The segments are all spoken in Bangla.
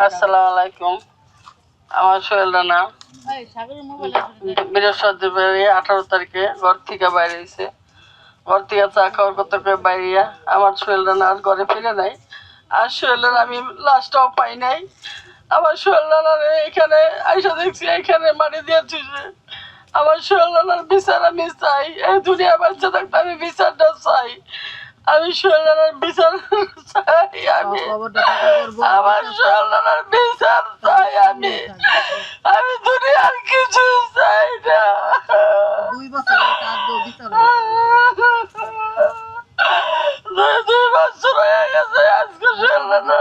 আসসালামু আলাইকুম। আমার সোহেল রানা বৃহস্পতিবার 18 তারিখে ঘর থেকে বাইরে হয়েছে। ঘর থেকে চা খাওয়ার কথা করে বাইরিয়া আমার সোহেল রানা আর ঘরে ফিরে নাই। আর সোহেল রানা আমি লাশটাও পাই নাই। আমার সোহেল রানার এখানে আইসা দেখছি এখানে মাটি দিয়েছি। আমার সোহেল রানার বিচার আমি চাই। এই দুনিয়া বাচ্চা থাকতে আমি বিচারটা চাই। আমি সোহেল রানার বিচার চাই। আমি আমার সোহেল রানার বিচার চাই। আমি দুনিয়ার কিছু চাই না। 2 বছরের কাজ বিচার 2 বছর হয়ে গেছে আজকে সোহেল রানা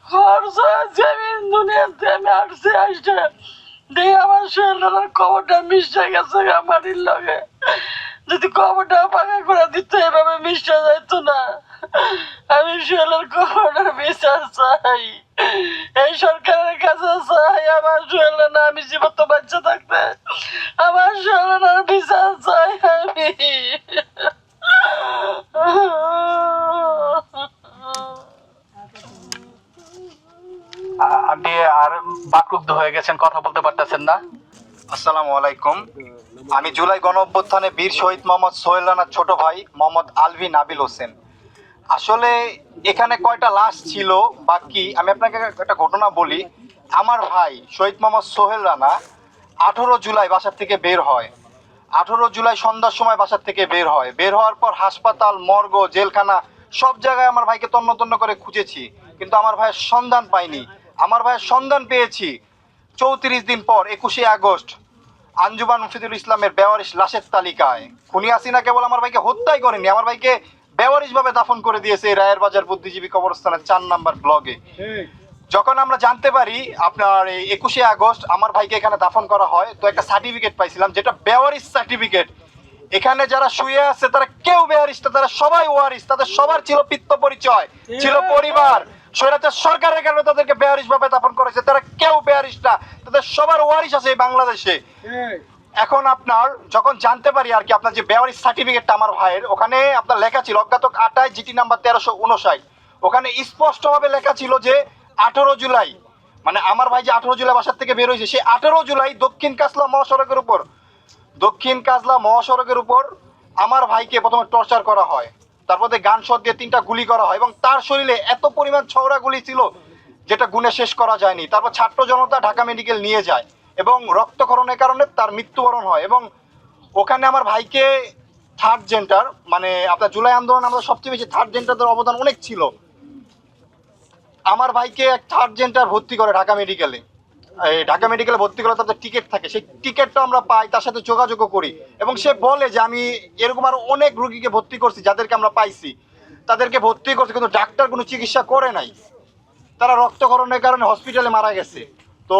খরচ হয়েছে। আমি দুনিয়াতে আমি আসছি আসছে দেখি আমার সোহেল রানার খবরটা মিশে গেছে মাটির লগে। যদি খবরটা পাকা করে দিত এভাবে মিশে যাইতো না। আমি সোহেলের খবরটার বিচার চাই। এই সরকারের কাছে চাই আমার সোহেল রানা আমি জীবন্ত বাচ্চা থাকতে আমার সোহেল রানার বিচার চাই আমি। আপনি আর বাকরুদ্ধ হয়ে গেছেন, কথা বলতে পারতেছেন না। আসসালামু আলাইকুম। আমি জুলাই গণ অভ্যুত্থানে বীর শহীদ মোহাম্মদ সোহেল রানার ছোট ভাই মোহাম্মদ আলভি নাবিল হোসেন। আসলে এখানে কয়টা লাশ ছিল বাকি আমি আপনাকে একটা ঘটনা বলি। আমার ভাই শহীদ মোহাম্মদ সোহেল রানা 18 জুলাই বাসার থেকে বের হয়। 18 জুলাই সন্ধ্যার সময় বাসার থেকে বের হয়। বের হওয়ার পর হাসপাতাল, মর্গ, জেলখানা সব জায়গায় আমার ভাইকে তন্ন তন্ন করে খুঁজেছি, কিন্তু আমার ভাইয়ের সন্ধান পাইনি। আমার ভাইয়ের সন্ধান পেয়েছি 34 দিন পর 21শে আগস্ট আঞ্জুমান মুফিদুল ইসলামের বেওয়ারিশ লাশের তালিকায়। খুনি হাসিনা কেবল আমার ভাইকে হত্যাই করেনি, আমার ভাইকে বেওয়ারিশভাবে দাফন করে দিয়েছে রায়ের বাজার বুদ্ধিজীবী কবরস্থানের 4 নম্বর ব্লগে। যখন আমরা জানতে পারি আপনার এই 21শে আগস্ট আমার ভাইকে এখানে দাফন করা হয়, তো একটা সার্টিফিকেট পাইছিলাম যেটা বেওয়ারিশ সার্টিফিকেট। এখানে যারা শুয়ে আছে তারা কেউ বেওয়ারিশ না, তারা সবাই ওয়ারিশ। তাদের সবার ছিল পিতৃ পরিচয়, ছিল পরিবার। স্বৈরাচার সরকারের কারণে তাদেরকে বেওয়ারিশ ভাবে দাফন করেছে, তারা কেউ বেওয়ারিশ না, তাদের সবার ওয়ারিশ আছে এই বাংলাদেশে। এখন আপনার যখন জানতে পারি আর কি আপনার যে বেওয়ারিশ সার্টিফিকেটটা আমার ভাইয়ের, ওখানে আপনার লেখা ছিল অজ্ঞাতক 28 জিটি নাম্বার 1359। ওখানে স্পষ্টভাবে লেখা ছিল যে 18 জুলাই, মানে আমার ভাই যে 18 জুলাই বাসার থেকে বের হয়েছে, সেই 18 জুলাই দক্ষিণ কাজলা মহাসড়কের উপর আমার ভাইকে প্রথমে টর্চার করা হয়। তারপরে গান শট দিয়ে 3টা গুলি করা হয় এবং তার শরীরে এত পরিমাণ ছওড়া গুলি ছিল যেটা গুণে শেষ করা যায়নি। তারপর ছাত্র জনতা ঢাকা মেডিকেল নিয়ে যায় এবং রক্তক্ষরণের কারণে তার মৃত্যুবরণ হয়। এবং ওখানে আমার ভাইকে থার্ড জেন্ডার, মানে আপনার জুলাই আন্দোলন আমাদের সবচেয়ে বেশি থার্ড জেন্ডারদের অবদান অনেক ছিল। আমার ভাইকে এক থার্ড জেন্ডার ভর্তি করে ঢাকা মেডিকেলে। ঢাকা মেডিকেলে ভর্তি করলে তাদের টিকিট থাকে, সেই টিকিটটা আমরা পাই, তার সাথে যোগাযোগও করি এবং সে বলে যে আমি এরকম আরো অনেক রুগীকে ভর্তি করছি যাদেরকে আমরা পাইছি, তাদেরকে ভর্তি করছি কিন্তু ডাক্তার কোনো চিকিৎসা করে নাই, তারা রক্তক্ষরণের কারণে হসপিটালে মারা গেছে। তো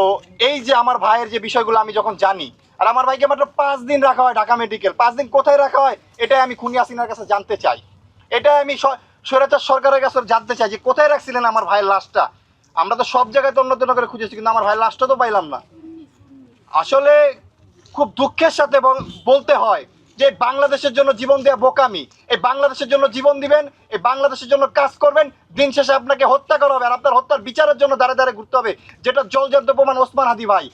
এই যে আমার ভাইয়ের যে বিষয়গুলো আমি যখন জানি, আর আমার ভাইকে মাত্র 5 দিন রাখা হয় ঢাকা মেডিকেল। 5 দিন কোথায় রাখা হয় এটাই আমি খুনি হাসিনার কাছে জানতে চাই। এটাই আমি স্বৈরাচার সরকারের কাছে জানতে চাই যে কোথায় রাখছিলেন আমার ভাইয়ের লাশটা। আমরা তো সব জায়গায় তন্ন তন্ন করে খুঁজেছি কিন্তু আমার ভাইয়ের লাশটা তো পাইলাম না। আসলে খুব দুঃখের সাথে বলতে হয় যে বাংলাদেশের জন্য জীবন দেওয়া বোকামি। এই বাংলাদেশের জন্য জীবন দিবেন, এই বাংলাদেশের জন্য কাজ করবেন, দিন শেষে আপনাকে হত্যা করা হবে আর আপনার হত্যার বিচারের জন্য দাঁড়ে দাঁড়ে ঘুরতে হবে, যেটা জলজান্ত প্রমাণ ওসমান হাদি ভাই।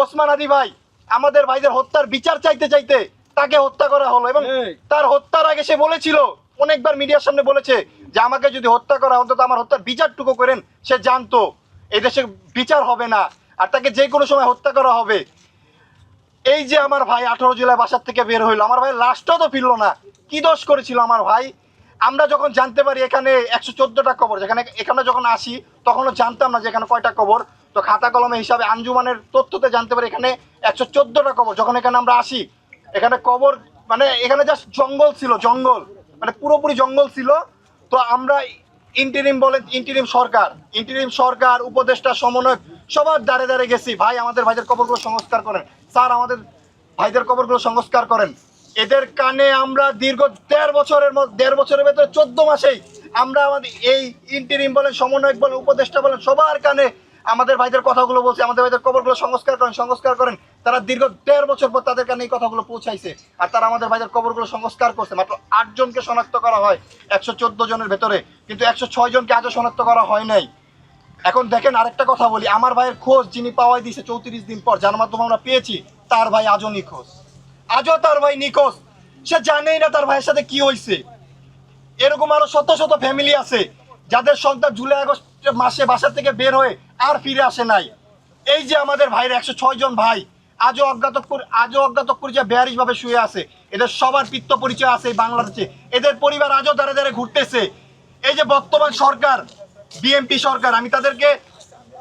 ওসমান হাদি ভাই আমাদের ভাইদের হত্যার বিচার চাইতে চাইতে তাকে হত্যা করা হলো এবং তার হত্যার আগে সে বলেছিল, অনেকবার মিডিয়ার সামনে বলেছে যে আমাকে যদি হত্যা করা অন্তত আমার হত্যার বিচারটুকু করেন। সে জানতো এই দেশে বিচার হবে না আর তাকে যে কোনো সময় হত্যা করা হবে। এই যে আমার ভাই 18 জুলাই বাসার থেকে বের হইলো, আমার ভাই লাশটাও তো ফিরলো না। কি দোষ করেছিল আমার ভাই? আমরা যখন জানতে পারি এখানে 114টা কবর, এখানে যখন আসি তখনও জানতাম না যে এখানে কয়টা কবর। তো খাতা কলমে হিসাবে আঞ্জুমানের তথ্যতে জানতে পারি এখানে 114টা কবর। যখন এখানে আমরা আসি এখানে কবর মানে এখানে জাস্ট জঙ্গল ছিল, জঙ্গল মানে পুরোপুরি জঙ্গল ছিল। তো আমরা ইন্টিরিম সরকার উপদেষ্টা সমন্বয়ক সবার দ্বারে দ্বারে গেছি, ভাই আমাদের ভাইদের কবরগুলো সংস্কার করেন, স্যার আমাদের ভাইদের কবরগুলো সংস্কার করেন। এদের কানে আমরা দীর্ঘ 1.5 বছরের ভেতরে 14 মাসেই আমরা আমাদের এই ইন্টিরিম বলেন, সমন্বয়ক বলেন, উপদেষ্টা বলেন, সবার কানে আমাদের ভাইদের কথাগুলো বলছে, আমাদের ভাইদের কবরগুলো সংস্কার করেন। তারা দীর্ঘ 1.5 বছর পর তাদের কানে এই কথাগুলো পৌঁছাইছে আর তারা আমাদের ভাইদের কবরগুলো সংস্কার করছে। মাত্র 8 জনকে শনাক্ত করা হয় 114 জনের ভেতরে, কিন্তু 106 জনকে আজও শনাক্ত করা হয় নাই। এখন দেখেন আরেকটা কথা বলি, আমার ভাইয়ের খোঁজ যিনি পাওয়াই দিয়েছে 34 দিন পর, যার মাধ্যমে আমরা পেয়েছি, তার ভাই আজও নিখোঁজ। আজও তার ভাই নিখোঁজ, সে জানেই না তার ভাইয়ের সাথে কি হয়েছে। এরকম আরো শত শত ফ্যামিলি আছে যাদের সন্তান জুলাই আগস্ট মাসে বাসা থেকে বের হয়ে আর ফিরে আসে নাই। এই যে আমাদের ভাইয়ের 106 জন ভাই আজও অজ্ঞাত পরিচয় বেয়ারিশ ভাবে শুয়ে আছে। এদের সবার পিত্ত পরিচয় আছে এই বাংলাদেশে। এদের পরিবার আজও দাঁড়ে দাঁড়ে ঘুরতেছে। এই যে বর্তমান সরকার, বিএনপি সরকার, আমি তাদেরকে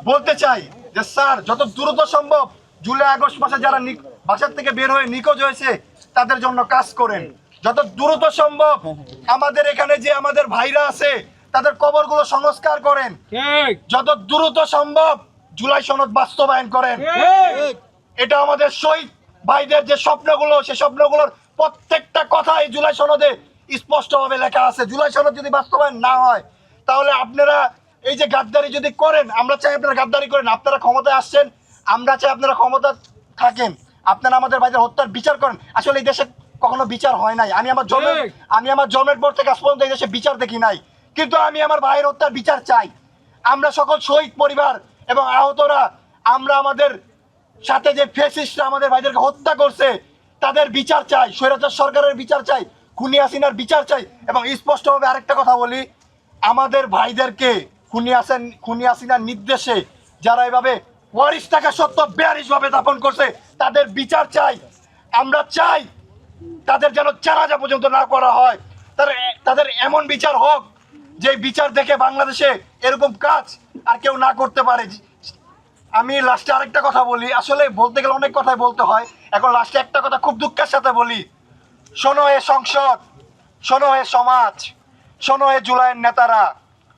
বলতে চাই যে স্যার, যত দ্রুত সম্ভব জুলাই আগস্ট মাসে যারা বাসার থেকে বের হয়ে নিখোঁজ হয়েছে তাদের জন্য কাজ করেন। যত দ্রুত সম্ভব আমাদের এখানে যে আমাদের ভাইরা আছে তাদের কবরগুলো সংস্কার করেন। যত দ্রুত সম্ভব জুলাই সনদ বাস্তবায়ন করেন। এটা আমাদের শহীদ ভাইদের যে স্বপ্নগুলো, সেই স্বপ্নগুলোর প্রত্যেকটা কথা এই জুলাই সনদে স্পষ্টভাবে লেখা আছে। জুলাই সনদ যদি বাস্তবায়ন না হয় তাহলে আপনারা এই যে গাদ্দারি যদি করেন, আমরা চাই আপনারা গাদ্দারি করেন, আপনারা ক্ষমতায় আসছেন, আমরা চাই আপনারা ক্ষমতা থাকেন, আপনারা আমাদের ভাইদের হত্যার বিচার করেন। আসলে এই দেশে কখনো বিচার হয় নাই। আমি আমার জন্মের পর থেকে আজ পর্যন্ত এই দেশে বিচার দেখি নাই, কিন্তু আমি আমার ভাইয়ের হত্যার বিচার চাই। আমরা সকল শহীদ পরিবার এবং আহতরা, আমরা আমাদের সাথে যে ফ্যাসিস্টরা আমাদের ভাইদেরকে হত্যা করছে তাদের বিচার চাই, স্বৈরাচার সরকারের বিচার চাই, খুনি হাসিনার বিচার চাই। এবং স্পষ্টভাবে আরেকটা কথা বলি, আমাদের ভাইদেরকে খুনি হাসিনার নির্দেশে যারা এভাবে ওয়ারিশ থাকা সত্ত্বেও বেয়ারিশ ভাবে দাপন করছে তাদের বিচার চাই। আমরা চাই তাদের যেন জানাজা পর্যন্ত না করা হয়, তাদের এমন বিচার হোক যে বিচার দেখে বাংলাদেশে এরকম কাজ আর কেউ না করতে পারে। আমি লাস্টে আরেকটা কথা বলি, আসলে বলতে গেলে অনেক কথাই বলতে হয়, এখন লাস্টে একটা কথা খুব দুঃখের সাথে বলি। শোনো হে সংসদ, শোনো হে সমাজ, শোনো হে জুলাইয়ের নেতারা,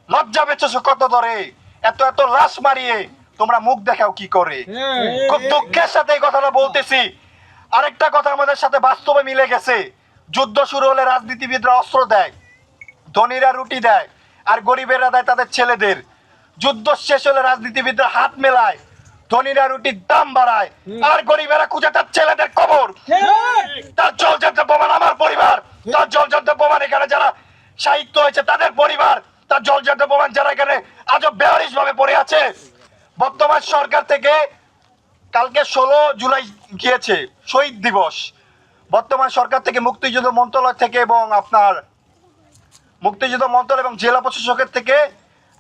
লজ্জা বেচেছো কত দরে, এত এত লাশ মারিয়ে তোমরা মুখ দেখাও কি করে। খুব দুঃখের সাথে এই কথাটা বলতেছি। আরেকটা কথা আমাদের সাথে বাস্তবে মিলে গেছে, যুদ্ধ শুরু হলে রাজনীতিবিদরা অস্ত্র দেয়, ধনীরা রুটি দেয়, আর গরিবেরা দেয় তাদের ছেলেদের। যুদ্ধ শেষ হলে রাজনীতিবিদরা হাত মেলায়, ধনীরা রুটির দাম বাড়ায়, আর গরিবেরা খুঁজে তার ছেলেদের কবর। তার জলজান্ত প্রমাণ আমার পরিবার, তার জলজান্ত প্রমাণ এখানে যারা সাহিত্য হয়েছে তাদের পরিবার, তার জলজান্ত প্রমাণ যারা এখানে আজও বেয়ারিশ ভাবে পড়ে আছে। বর্তমান সরকার থেকে কালকে 16 জুলাই গিয়েছে শহীদ দিবস, বর্তমান সরকার থেকে মুক্তিযুদ্ধ মন্ত্রণালয় থেকে এবং আপনার মুক্তিযুদ্ধ মন্ত্রণালয় এবং জেলা প্রশাসকের থেকে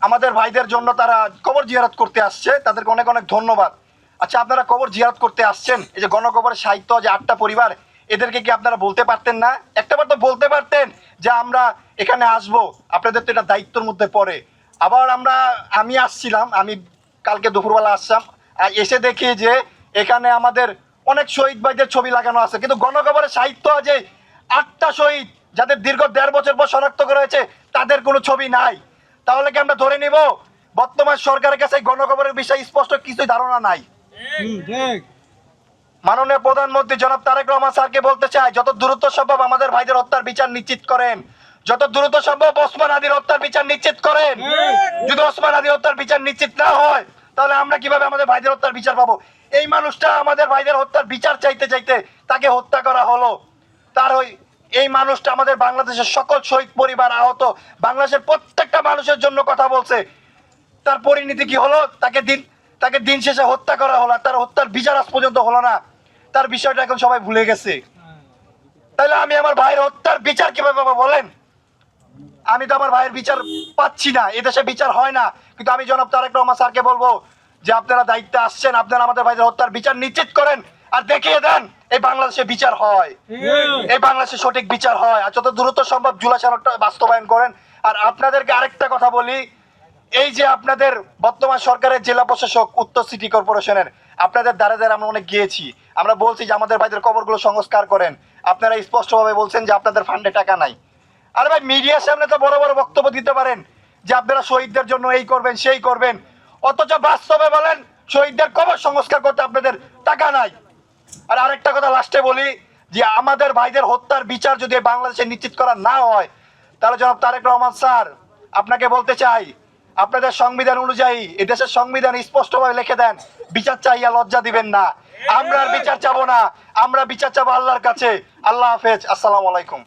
আমাদের ভাইদের জন্য তারা কবর জিয়ারত করতে আসছে, তাদেরকে অনেক অনেক ধন্যবাদ। আচ্ছা, আপনারা কবর জিয়ারত করতে আসছেন, এই যে গণকবরের সাহিত্য যে 8টা পরিবার, এদেরকে কি আপনারা বলতে পারতেন না? একটাবার তো বলতে পারতেন যে আমরা এখানে আসব, আপনাদের তো এটা দায়িত্বের মধ্যে পড়ে। আবার আমি আসছিলাম, আমি কালকে দুপুরবেলা আসলাম, এসে দেখি যে এখানে আমাদের অনেক শহীদ ভাইদের ছবি লাগানো আছে, কিন্তু গণকবরের সাহিত্য যে 8টা শহীদ যাদের দীর্ঘ 1.5 বছর পর শনাক্ত করা হয়েছে তাদের কোনো ছবি নাই। তাহলে কি আমরা ধরে নিব বর্তমান সরকারের কাছে গণকবরের বিষয়ে স্পষ্ট কিছুই ধারণা নাই? মাননীয় প্রধানমন্ত্রী জনাব তারেক রহমান স্যারকে বলতে চাই, যত দ্রুত সম্ভব আমাদের ভাইদের হত্যার বিচার নিশ্চিত করেন, যত দ্রুত সম্ভব ওসমান হাদির হত্যার বিচার নিশ্চিত করেন। যদি ওসমান হাদির হত্যার বিচার নিশ্চিত না হয় তাহলে আমরা কিভাবে আমাদের ভাইদের হত্যার বিচার পাবো? এই মানুষটা আমাদের ভাইদের হত্যার বিচার চাইতে চাইতে তাকে হত্যা করা হলো। এই মানুষটা আমাদের বাংলাদেশের সকল শহীদ পরিবার, আহত বাংলাদেশের প্রত্যেকটা মানুষের জন্য কথা বলছে। তার পরিণতি কি হলো? তাকে দিন শেষে হত্যা করা হলো, তার হত্যার বিচার আজ পর্যন্ত হলো না। তার বিষয়টা এখন সবাই ভুলে গেছে। তাহলে আমি আমার ভাইয়ের হত্যার বিচার কিভাবে পাবো বলেন? আমি তো আমার ভাইয়ের বিচার পাচ্ছি না, এদেশে বিচার হয় না। কিন্তু আমি জনাব তারেক রহমান স্যারকে বলবো যে আপনারা দায়িত্বে আসছেন, আপনারা আমাদের ভাইদের হত্যার বিচার নিশ্চিত করেন আর দেখিয়ে দেন এই বাংলাদেশে বিচার হয়, এই বাংলাদেশে সঠিক বিচার হয়। আর যত দ্রুত সম্ভব জুলাই সনদটা বাস্তবায়ন করেন। আর আপনাদেরকে আরেকটা কথা বলি, এই যে আপনাদের বর্তমান সরকারের জেলা প্রশাসক উত্তর সিটি কর্পোরেশনের, আপনাদের দ্বারা দ্বারা আমরা অনেক গিয়েছি, আমরা বলছি যে আমাদের ভাইদের কবরগুলো সংস্কার করেন। আপনারা স্পষ্টভাবে বলছেন যে আপনাদের ফান্ডে টাকা নাই। আরে ভাই, মিডিয়ার সামনে তো বড় বড় বক্তব্য দিতে পারেন যে আপনারা শহীদদের জন্য এই করবেন সেই করবেন, অথচ বাস্তবে বলেন শহীদদের কবর সংস্কার করতে আপনাদের টাকা নাই। আর আরেকটা কথা লাস্টে বলি, যে আমাদের ভাইদের হত্যার বিচার যদি বাংলাদেশে নিশ্চিত করা না হয় তাহলে জনাব তারেক রহমান স্যার আপনাকে বলতে চাই, আপনাদের সংবিধান অনুযায়ী এদেশের সংবিধান স্পষ্টভাবে লিখে দেন, বিচার চাইয়া লজ্জা দিবেন না। আমরা আর বিচার চাবো না, আমরা বিচার চাবো আল্লাহর কাছে। আল্লাহ হাফেজ, আসসালামু আলাইকুম।